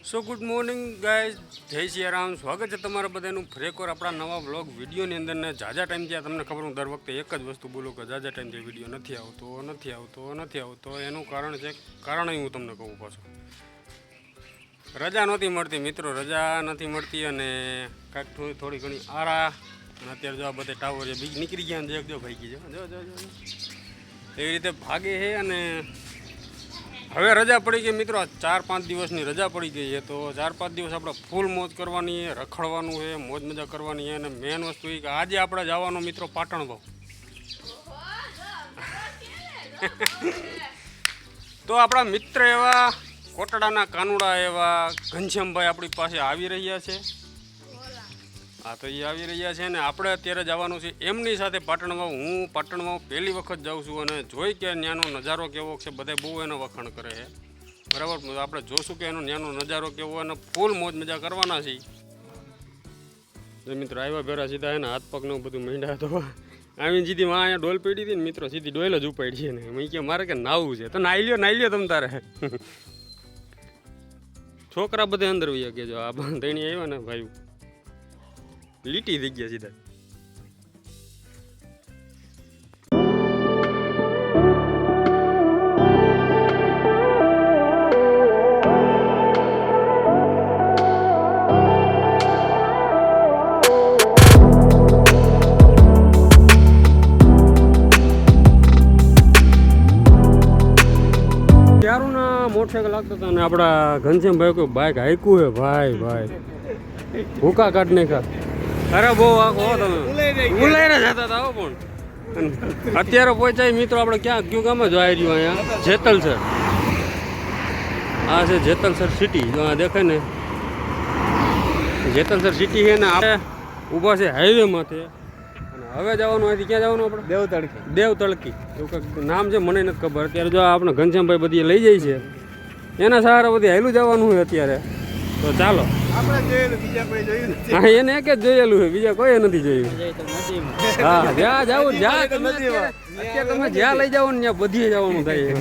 સો good morning guys, જય સિયારામ. સ્વાગત છે તમારા બધાનું ફ્રેકોર આપણા નવા બ્લોગ વિડીયોની અંદર. ને ઝાઝા ટાઈમથી તમને ખબર, હું દર વખતે એક જ વસ્તુ બોલું કે ઝાઝા ટાઈમથી વિડીયો નથી આવતો. એનું કારણ છે, કારણ હું તમને કહું પાછું, રજા નહોતી મળતી મિત્રો, રજા નથી મળતી અને કાંઈક થોડી ઘણી આરા. અને અત્યારે જો આ બધા ટાવર બીજ નીકળી ગયા ને જો ભાઈ ગઈ જો એવી રીતે ભાગે છે. અને હવે રજા પડી ગઈ મિત્રો, 4-5 દિવસની રજા પડી ગઈ છે. તો 4-5 દિવસ આપણે ફૂલ મોજ કરવાની છે, રખડવાનું છે, મોજ મજા કરવાની છે. અને મેન વસ્તુ એ કે આજે આપણે જવાનું મિત્રો પાટણ ભાવ. તો આપણા મિત્ર એવા કોટડાના કાનુડા એવા ઘનશ્યામભાઈ આપણી પાસે આવી રહ્યા છે. હા, તો એ આવી રહ્યા છે ને આપણે અત્યારે જવાનું છે એમની સાથે પાટણમાં. હું પાટણમાં પહેલી વખત જાઉં છું અને જોઈ કે ત્યાંનો નજારો કેવો છે. બધા બહુ એનો વખાણ કરે છે, બરાબર. આપણે જોશું કે એનો ત્યાંનો નજારો કેવો, અને ફૂલ મોજ મજા કરવાના છે. જો મિત્રો આવ્યા ભેરા સીધા એને હાથ પગનું બધું માંડ્યા. તો આવીને સીધી માં અહીંયા ડોલ પડી હતી ને મિત્રો, સીધી ડોલ જ ઉપાડી છે ને. મેં કે મારે કે નાવું છે, તો નાઈ લ્યો તમ તારે. છોકરા બધા અંદર વયા કે જો આ ધણી આવ્યા ને ભાઈ, લીટી થઈ ગયા સીધા. ત્યારું ના મોટરસાઇકલ લાગતો હતો ને આપણા ઘનશ્યામભાઈ કોઈ બાઇક હાઈકું હે ભાઈ ભૂકા કાઢ નાખ્યા. અરે બહુ આખો તમે ઉલાઈને જતા હતા હો. પણ અત્યારે પહોંચાય મિત્રો આપણે ક્યાં કયું ગામ જ આવી રહ્યું અહીંયા જેતલસર. આ છે જેતલસર સિટી, જો આ દેખાય ને જેતલસર સિટી છે ને. આપણે ઊભા છે હાઈવે માંથી. અને હવે જવાનું અહીંથી ક્યાં જવાનું આપણે? દેવતળકી એવું કંઈક નામ છે, મને નથી ખબર. અત્યારે જો આપણે ઘનશ્યામભાઈ બધી લઈ જાય છે, એના સહારા બધી હાઈલું જવાનું હોય અત્યારે. તો ચાલો, એને એક જ જોયેલું છે, બીજા કોઈ નથી જોયું. હા, જ્યાં જાવ અત્યારે તમે જ્યાં લઈ જાવ ને ત્યાં બધીએ જવાનું થાય.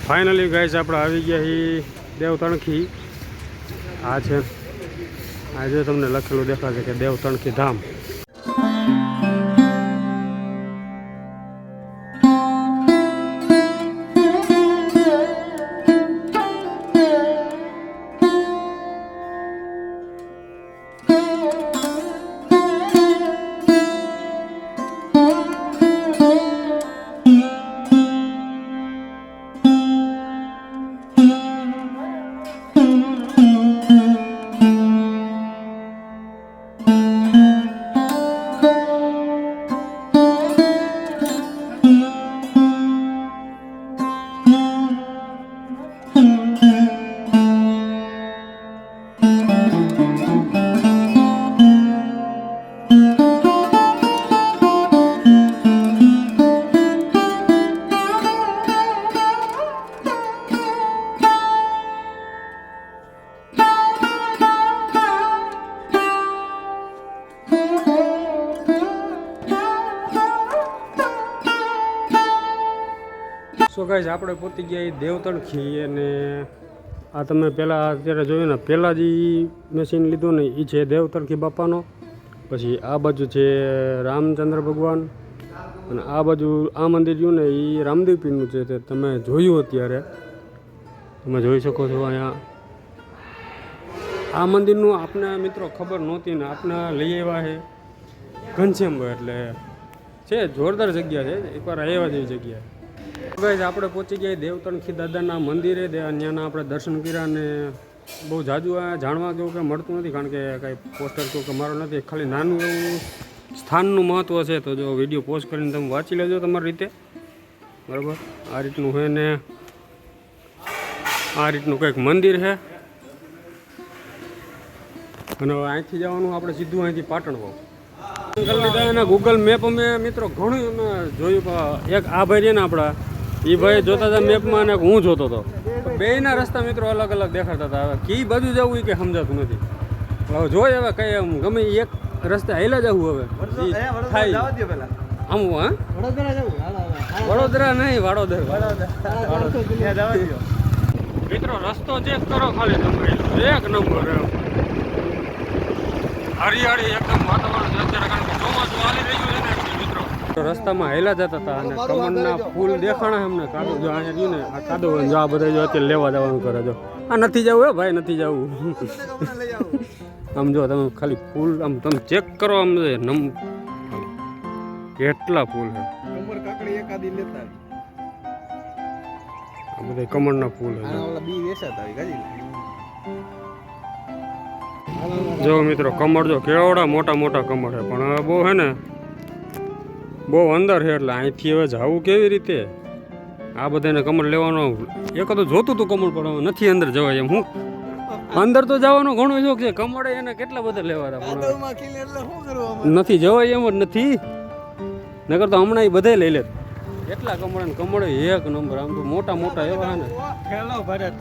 ફાઇનલી ગાઈસ આપણે આવી ગયા છીએ દેવતણખી. આ છે, આજે તમને લખેલું દેખાશે કે દેવતણખી ધામ. સો ગાઈસ આપણે પહોંચી ગયા દેવતણખી. અને આ તમે પહેલાં અત્યારે જોયું ને, પહેલાં જે મશીન લીધું ને એ છે દેવતણખી બાપાનો. પછી આ બાજુ છે રામચંદ્ર ભગવાન, અને આ બાજુ આ મંદિર રહ્યું ને એ રામદેવ પીરનું છે. તે તમે જોયું અત્યારે, તમે જોઈ શકો છો. અહીંયા આ મંદિરનું આપને મિત્રો ખબર નહોતી ને આપણે લઈ આવ્યા છે ઘનશ્યામભાઈ. એટલે છે જોરદાર જગ્યા છે, એકવાર આવ્યા જેવી જગ્યા. ગાઈસ આપણે પહોંચી ગયા દેવતણખી દાદાના મંદિરે. ત્યાંના આપણે દર્શન કર્યા. અને બહુ જાજુ જાણવા કેવું કંઈ મળતું નથી, કારણ કે કાંઈ પોસ્ટર કેવું કે મારો નથી. ખાલી નાનું એવું સ્થાનનું મહત્ત્વ છે. તો જો વિડીયો પોસ્ટ કરીને તમે વાંચી લેજો તમારી રીતે, બરાબર. આ રીતનું હોય. ને આ રીતનું કંઈક મંદિર છે અને હવે અહીંથી જવાનું આપણે સીધું અહીંથી પાટણ વાવ અને ગૂગલ મેપ અમે મિત્રો ઘણું અમે જોયું પણ એક આ ભાઈ છે ને આપણા એ ભાઈ જોતા હતા મેપમાં અને હું જોતો હતો બેયના રસ્તા મિત્રો અલગ અલગ દેખાતા હતા હવે કઈ બાજુ જવું એ કંઈ સમજાતું નથી હવે જોઈએ હવે કઈ આમ ગમે એક રસ્તે હાઈલા જવું હવે થાય આમ હા વડોદરા નહીં વાડોદર મિત્રો રસ્તો ચેક કરો ખાલી તમે એક નંબર હરિયાળી એકદમ વાતાવરણ છે અત્યારે કારણ કે ચોમાસું હાલી રહ્યું છે ને મિત્રો રસ્તામાં હેલા જતા હતા અને કમળના ફૂલ દેખાણા અમને કાદો જો અહીંયા રહ્યું ને આ કાદો જો આ બધા જો અત્યારે લેવા જવાનું કરે જો આ નથી જવું હે ભાઈ નથી જવું આમ જો તમે ખાલી ફૂલ આમ તમે ચેક કરો આમ કેટલા ફૂલ છે આ બધા કમળના ફૂલ જો મિત્રો કમળ જો કેવડા મોટા મોટા કમળ છે પણ હવે બહુ હે ને બહુ અંદર છે એટલે અહીંથી હવે જવું કેવી રીતે આ બધાને કમળ લેવાનો એક તો જોતું હતું કમળ પણ નથી અંદર જવાય એમ હું અંદર તો જવાનો ઘણો શોખ છે કમળે એને કેટલા બધા લેવાના પણ નથી જવાય એમ જ નથી નકર તો હમણાં એ બધા લઈ લે એટલા કમળ ને કમળ એક નંબર આમ તો મોટા મોટા એવા ને થેલો ભરાઈ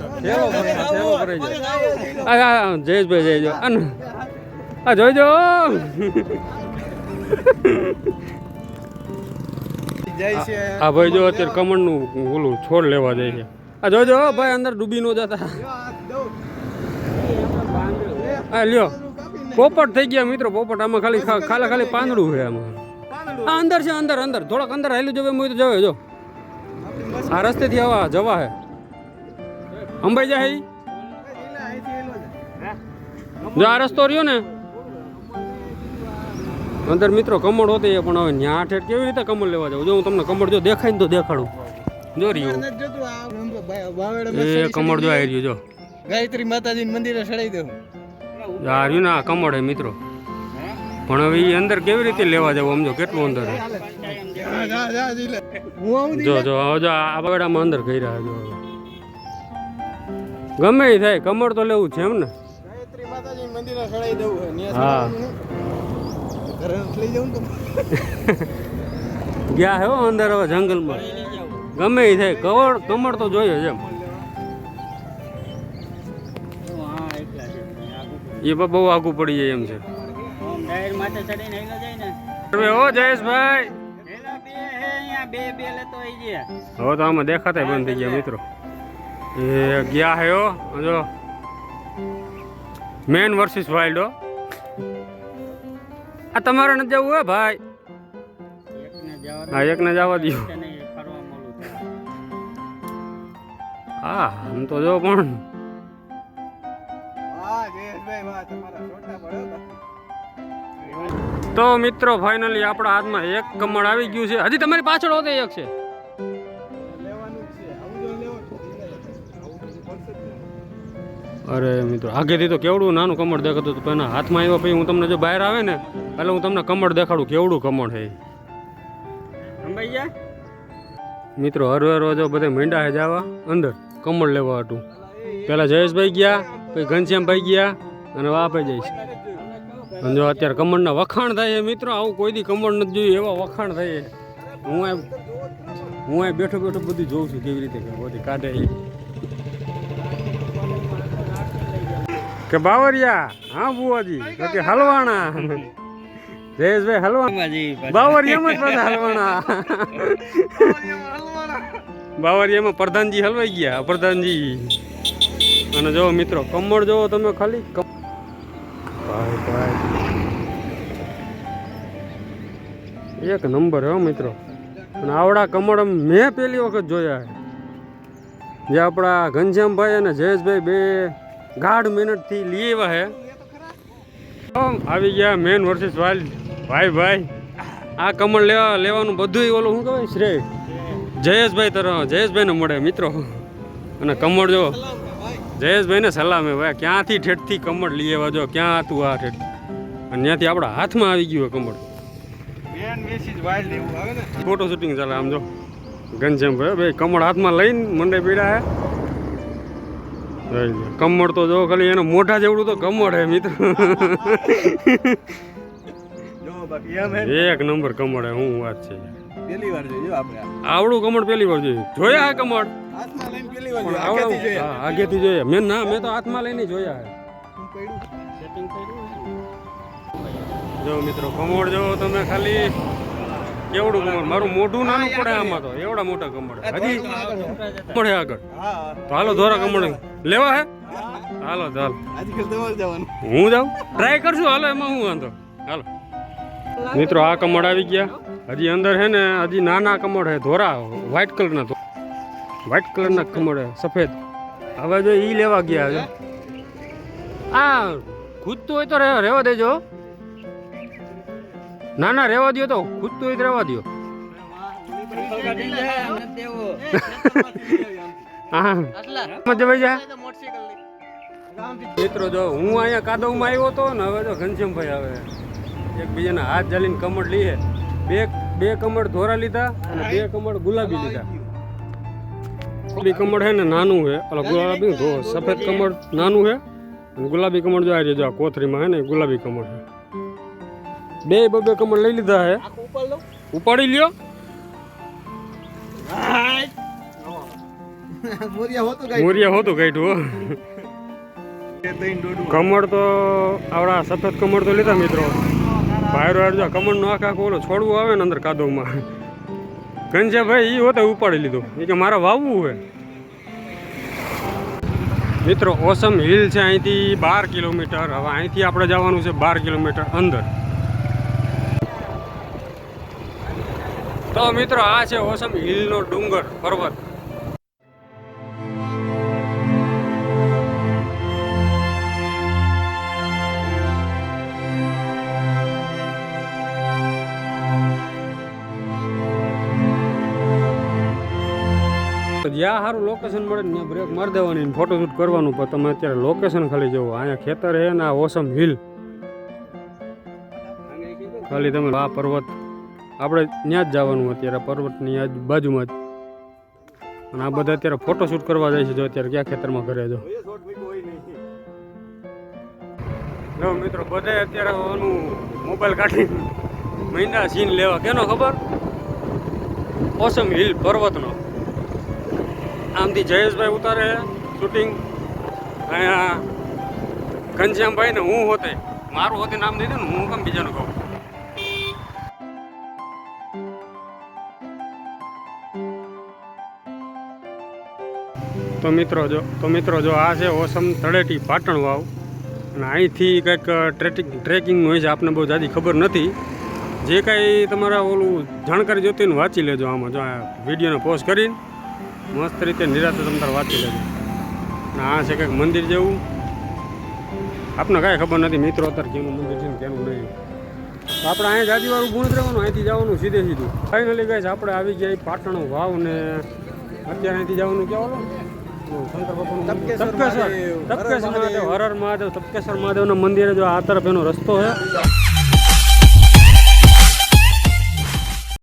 જાય જયેશભાઈ જઈ અને આ જોઈજો આ ભાઈ જો અત્યારે કમળનું ઓલું છોડ લેવા જાય છે આ જોઈજો ભાઈ અંદર ડૂબી ન જતા હા લ્યો પોપટ થઈ ગયા મિત્રો પોપટ આમાં ખાલી ખાલી પાંદડું છે આમાં હા અંદર છે અંદર અંદર થોડાક અંદર હાલું જવે તો જવે જો આ રસ્તેથી આવા જવા હે અંબાઈ જાય જો આ રસ્તો રહ્યો ને અંદર મિત્રો કમળ હોતી પણ હવે ન્યા ઠેઠ કેવી રીતે કમળ લેવા જાવ જો હું તમને કમળ જો દેખાય ને તો દેખાડું જો રહ્યું એ કમળ જો આવી રહ્યું જો ગાયત્રી માતાજી મંદિરે ચડાવી દેવું આ રહ્યું ને આ કમળ હે મિત્રો પણ હવે એ અંદર કેવી રીતે લેવા જવું સમજો કેટલું અંદર જો જો જો આ બગડામાં અંદર ગઈ રહ્યા જો ગમે એ થાય કમળ તો લેવું છે એમ ને હા ગયા હે અંદર હવે જંગલમાં ગમે એ થાય કમળ તો જોઈએ છે એમ એ બહુ આગું પડી જાય એમ છે ઓ જયેશભાઈ હવે તો આમાં દેખાતા બંધ થઈ ગયા મિત્રો એ ગયા હે જો મેન વર્સિસ વાઇલ્ડ આ તમારે નથી જવું હે ભાઈ હા એકને જવા દો હા આમ તો જો પણ તો મિત્રો ફાઇનલી આપણા હાથમાં એક કમળ આવી ગયું છે હજી તમારી પાછળ હોતે એક છે અરે મિત્રો આગેથી તો કેવડું નાનું કમળ દેખાતું હતું એના હાથમાં આવ્યા પછી હું તમને જો બહાર આવે ને એટલે હું તમને કમળ દેખાડું કેવડું કમળ છે મિત્રો હરવે રોજ બધા મીંડા હે જવા અંદર કમળ લેવા હતું પેલા જયેશભાઈ ગયા પછી ઘનશ્યામભાઈ ગયા અને વાપાઈ જાય છે અને જો અત્યારે કમળના વખાણ થાય મિત્રો આવું કોઈ દી કમળ નથી જોયું એવા વખાણ થાય હું આ બેઠો બેઠો બધું જોઉં છું કેવી રીતે બધી કાઢે કે બાવરિયા હા બુવાજી તો કે હલવાણા જયેશભાઈ હલવાણા બાવરિયામાં જ પાછા હલવાણા બાવરિયામાં પ્રધાનજી હલવાઈ ગયા પ્રધાનજી અને જો મિત્રો કમળ જોવો તમે ખાલી એક નંબર હો મિત્રો અને આવડા કમળ મેં પહેલી વખત જોયા જે આપણા ઘનશ્યામભાઈ અને જયેશભાઈ બે ગાઢ મહેનતથી લઈ આવ્યા હે આવી ગયા મેન વર્સિસ વાઇલ્ડ ભાઈ આ કમળ લેવાનું બધું ઓલું શું કહેવાય શ્રેય જયેશભાઈને મળે મિત્રો અને કમળ જો જયેશભાઈને સલામે ભાઈ ક્યાંથી ઠેઠથી કમળ લઈ આવ્યા જો ક્યાં હતું આ ઠેઠ અને ત્યાંથી આપણા હાથમાં આવી ગયું કમળ ફોટો શૂટિંગ ચાલે આમ જો ઘનશ્યામભાઈ ભાઈ કમળ હાથમાં લઈને મંડે પીડા હે જોઈ લો. કમળ તો જો ખાલી એનો મોઢા જેવડું તો કમળ હે મિત્ર. જો બાકી એમ હે એક નંબર કમળ હે. હું વાત છે પહેલી વાર જોયું આપણે આવડું કમળ પહેલી વાર જોયું. જોયા હે કમળ? હાથમાં લઈને પહેલી વાર પણ જોયું આવડું આગળથી જોયા હા, આગેથી જોયા. મેં તો હાથમાં લઈને જોયા હે. શું પડ્યું સેટિંગ કર્યું જો મિત્રો કમળ જો તમે ખાલી કેવડું કમળ. મારું મોઢું નાનું પડે આમાં તો. એવડા મોટા કમળ હજી પડે આગળ. હા તો હાલો ધોરા કમળ લેવા હે. હાલો ચાલ આજકાલ તમારે જવાનું હું જાઉં ટ્રાય કરશું. હાલો એમાં હું વાંધો. હાલો મિત્રો આ કમળ આવી ગયા. હજી અંદર છે ને હજી નાના કમળ હે ધોરા વ્હાઈટ કલરના. વ્હાઈટ કલરના કમળ હે સફેદ. હવે જો ઈ લેવા ગયા છે. આ ખૂદતું હોય તો રહેવા દેજો. ના ના રહેવા દો. તો ખૂદતું હોય તો રહેવા દો. હા જવાઈ જાય. મિત્રો જો હું અહીંયા કાદવમાં આવ્યો હતો ને હવે જો ઘનશ્યામભાઈ આવે એકબીજાના હાથ જાલીને કમળ લઈએ. બે કમળ ધોરા લીધા અને બે કમળ ગુલાબી લીધા. ગુલાબી કમળ છે ને નાનું છે. ગુલાબી સફેદ કમળ નાનું છે અને ગુલાબી કમળ જો આ જો આ કોથરીમાં છે ને ગુલાબી કમળ છે. બે કમળ લઈ લીધા છે. ઉપાડી લ્યો. મોરિયા હોતું કાઢ્યું. કમળ તો આવડા સફેદ કમળ તો લીધા મિત્રો. ભાઈરો જો કમળ નો આખા ઓલો છોડવું આવે ને અંદર કાદવમાં. ઘનશ્યામભાઈ ઈ હોતે ઉપાડી લીધું. એ કે મારે વાવવું છે. મિત્રો ઓસમ હિલ છે અહીંથી 12 કિલોમીટર. હવે અહીંથી આપણે જવાનું છે 12 કિલોમીટર અંદર. તો મિત્રો આ છે ઓસમ હિલનો ડુંગર પર્વત. જ્યાં સારું લોકેશન મળે ને ત્યાં બ્રેક મારી દેવાની ફોટોશૂટ કરવાનું. પણ તમે અત્યારે લોકેશન ખાલી જુઓ. અહીંયા ખેતર છે ને આ ઓસમ હિલ ખાલી તમે આ પર્વત આપણે ત્યાં જ જવાનું અત્યારે પર્વતની બાજુમાં જ. અને આ બધા અત્યારે ફોટોશૂટ કરવા જાય છે. જો અત્યારે ક્યાં ખેતરમાં ઘરે જો મિત્રો બધા અત્યારે ઓનું મોબાઈલ કાઢી મહિના સીન લેવા. કેનો ખબર? ઓસમ હિલ પર્વતનો. આમથી જયેશભાઈ ઉતારે શૂટિંગ. અહીંયા ઘનશ્યામભાઈ ને હું હોતે મારું હોતે નામ દઈ દે ને. હું કેમ બીજાનું કહું? તો મિત્રો જો આ છે ઓસમ તળેટી પાટણ વાવ. અને અહીંથી કંઈક ટ્રેકિંગનું હોય છે. આપને બહુ જાજી ખબર નથી. જે કાંઈ તમારા ઓલું જાણકારી જોતી હોય ને વાંચી લેજો. આમાં જો આ વિડીયોને પોસ્ટ કરીને મસ્ત રીતે નિરાતે તમે વાંચી લેજો. અને આ છે કંઈક મંદિર જેવું. આપને કાંઈ ખબર નથી મિત્રો અત્યારે કેનું મંદિર છે ને કેનું નહીં. તો આપણે અહીંયા જાજીવાળું ગુણ રહેવાનું. અહીંથી જવાનું સીધું. ફાઇનલી ગાઈસ આપણે આવી ગયા પાટણ વાવ. ને અત્યારે અહીંથી જવાનું ક્યાં ઓલો શંકર બાપાનું તપકેશ્વર મહાદેવ, હર હર મહાદેવ, તપકેશ્વર મહાદેવના મંદિરે જો આ તરફ એનો રસ્તો છે.